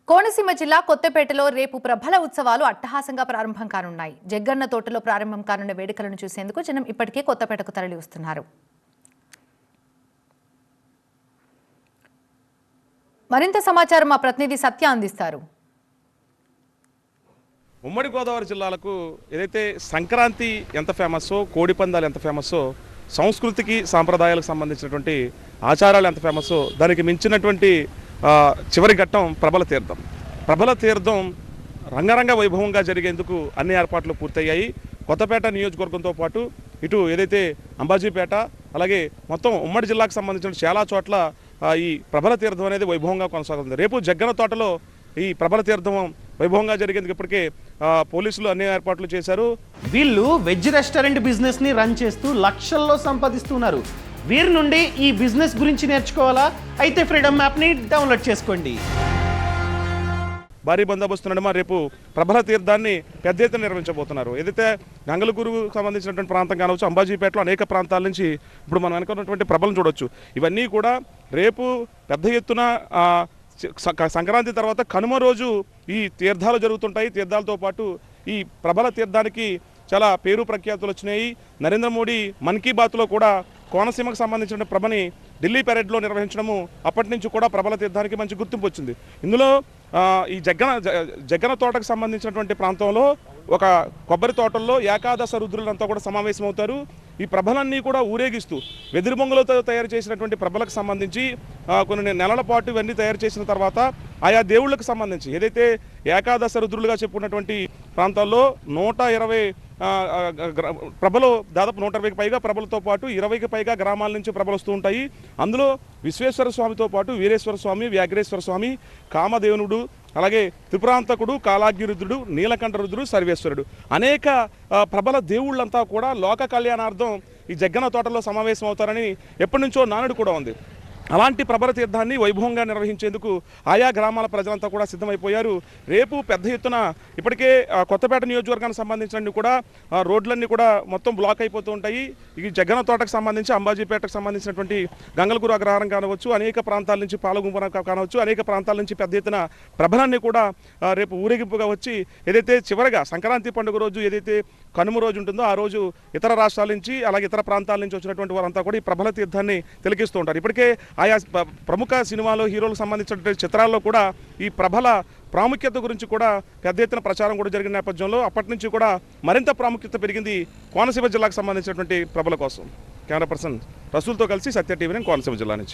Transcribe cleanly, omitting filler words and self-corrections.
కోనసీమ జిల్లా కొత్తపేటలో రేపు ప్రభల ఉత్సవాలు అట్టహాసంగా ప్రారంభం కానున్నాయి. జగ్గన్న తోటలో ప్రారంభం కానున్న వేడుకలను చూసేందుకు జనం ఇప్పటికే కొత్తపేటకు తరలి వస్తున్నారు. మరింత సమాచారం మా ప్రతినిధి సత్య అందిస్తారు. ఉమ్మడి గోదావరి జిల్లాలకు ఏదైతే సంక్రాంతి ఎంత ఫేమస్సో, కోడి పందాలు ఎంత ఫేమస్సో, సంస్కృతికి సాంప్రదాయాలకు సంబంధించినటువంటి ఆచారాలు ఎంత ఫేమస్సో, దానికి మించినటువంటి చివరి ఘట్టం ప్రభల తీర్థం. ప్రభల తీర్థం రంగరంగ వైభవంగా జరిగేందుకు అన్ని ఏర్పాట్లు పూర్తయ్యాయి. కొత్తపేట నియోజకవర్గంతో పాటు ఇటు ఏదైతే అంబాజీపేట, అలాగే మొత్తం ఉమ్మడి జిల్లాకు సంబంధించిన చాలా చోట్ల ఈ ప్రభల తీర్థం అనేది వైభవంగా కొనసాగుతుంది. రేపు జగ్గన్న తోటలో ఈ ప్రభల తీర్థం వైభవంగా జరిగేందుకు ఇప్పటికే పోలీసులు అన్ని ఏర్పాట్లు చేశారు. వీళ్ళు వెజ్ రెస్టారెంట్ బిజినెస్ ని రన్ చేస్తూ లక్షల్లో సంపాదిస్తున్నారు. వీరి నుండి ఈ బిజినెస్ గురించి నేర్చుకోవాలా? అయితే ఫ్రీడమ్ యాప్ని డౌన్లోడ్ చేసుకోండి. భారీ బందోబస్తు నడుమ రేపు ప్రభల తీర్థాన్ని పెద్ద ఎత్తున నిర్వహించబోతున్నారు. ఏదైతే గంగలగురుకు సంబంధించినటువంటి ప్రాంతం కావచ్చు, అంబాజీపేటలో అనేక ప్రాంతాల నుంచి ఇప్పుడు మనం అనుకున్నటువంటి ప్రభలను చూడొచ్చు. ఇవన్నీ కూడా రేపు పెద్ద ఎత్తున సంక్రాంతి తర్వాత కనుమ రోజు ఈ తీర్థాలు జరుగుతుంటాయి. తీర్థాలతో పాటు ఈ ప్రభల తీర్థానికి చాలా పేరు ప్రఖ్యాతులు వచ్చినాయి. నరేంద్ర మోడీ మన్ కీ బాత్లో కూడా కోనసీమకు సంబంధించిన ప్రభని ఢిల్లీ పెరేడ్లో నిర్వహించడము అప్పటి నుంచి కూడా ప్రభల తీర్థానికి మంచి గుర్తింపు వచ్చింది. ఇందులో ఈ జగ్గన తోటకు సంబంధించినటువంటి ప్రాంతంలో ఒక కొబ్బరి తోటల్లో ఏకాదశ రుద్రులంతా కూడా సమావేశమవుతారు. ఈ ప్రభలన్నీ కూడా ఊరేగిస్తూ వెదురు బొంగులతో తయారు చేసినటువంటి ప్రభలకు సంబంధించి కొన్ని నెలల పాటు ఇవన్నీ తయారు చేసిన తర్వాత ఆయా దేవుళ్ళకు సంబంధించి ఏదైతే ఏకాదశ రుద్రులుగా చెప్పుకున్నటువంటి ప్రాంతాల్లో 120 ప్రభలు, దాదాపు 120కి పైగా ప్రభలతో పాటు 20కి పైగా గ్రామాల నుంచి ప్రభలు వస్తూ ఉంటాయి. అందులో విశ్వేశ్వర స్వామితో పాటు వీరేశ్వర స్వామి, వ్యాఘ్రేశ్వర స్వామి, కామదేవునుడు, అలాగే త్రిపురాంతకుడు, కాలాగ్నిరుద్రుడు, నీలకంఠరుద్రుడు, సర్వేశ్వరుడు అనేక ప్రభల దేవుళ్ళంతా కూడా లోక కళ్యాణార్థం ఈ జగ్గన తోటలో సమావేశం అవుతారని ఎప్పటి నుంచో నానుడు కూడా ఉంది. అలాంటి ప్రభల తీర్థాన్ని వైభవంగా నిర్వహించేందుకు ఆయా గ్రామాల ప్రజలంతా కూడా సిద్ధమైపోయారు. రేపు పెద్ద ఎత్తున ఇప్పటికే కొత్తపేట నియోజకవర్గానికి సంబంధించిన కూడా రోడ్లన్నీ కూడా మొత్తం బ్లాక్ అయిపోతూ ఉంటాయి. ఈ జగ్గన తోటకు సంబంధించి అంబాజీపేటకు సంబంధించినటువంటి గంగలగురు అగ్రహారం కానవచ్చు, అనేక ప్రాంతాల నుంచి పాలగుంపన కానవచ్చు, అనేక ప్రాంతాల నుంచి పెద్ద ఎత్తున ప్రభలన్నీ కూడా రేపు ఊరేగింపుగా వచ్చి ఏదైతే చివరగా సంక్రాంతి పండుగ రోజు ఏదైతే కనుమ రోజు ఉంటుందో ఆ రోజు ఇతర రాష్ట్రాల నుంచి అలాగే ఇతర ప్రాంతాల నుంచి వచ్చినటువంటి వారంతా కూడా ఈ ప్రభల తీర్థాన్ని తిలకిస్తూ ఉంటారు. ఇప్పటికే ఆయా ప్రముఖ సినిమాలు, హీరోలకు సంబంధించినటువంటి చిత్రాల్లో కూడా ఈ ప్రభల ప్రాముఖ్యత గురించి కూడా పెద్ద ఎత్తున ప్రచారం కూడా జరిగిన నేపథ్యంలో అప్పటి నుంచి కూడా మరింత ప్రాముఖ్యత పెరిగింది కోనసీమ జిల్లాకు సంబంధించినటువంటి ప్రభల కోసం. కెమెరా పర్సన్ రసూల్తో కలిసి సత్య టీవీ, కోనసీమ జిల్లా నుంచి.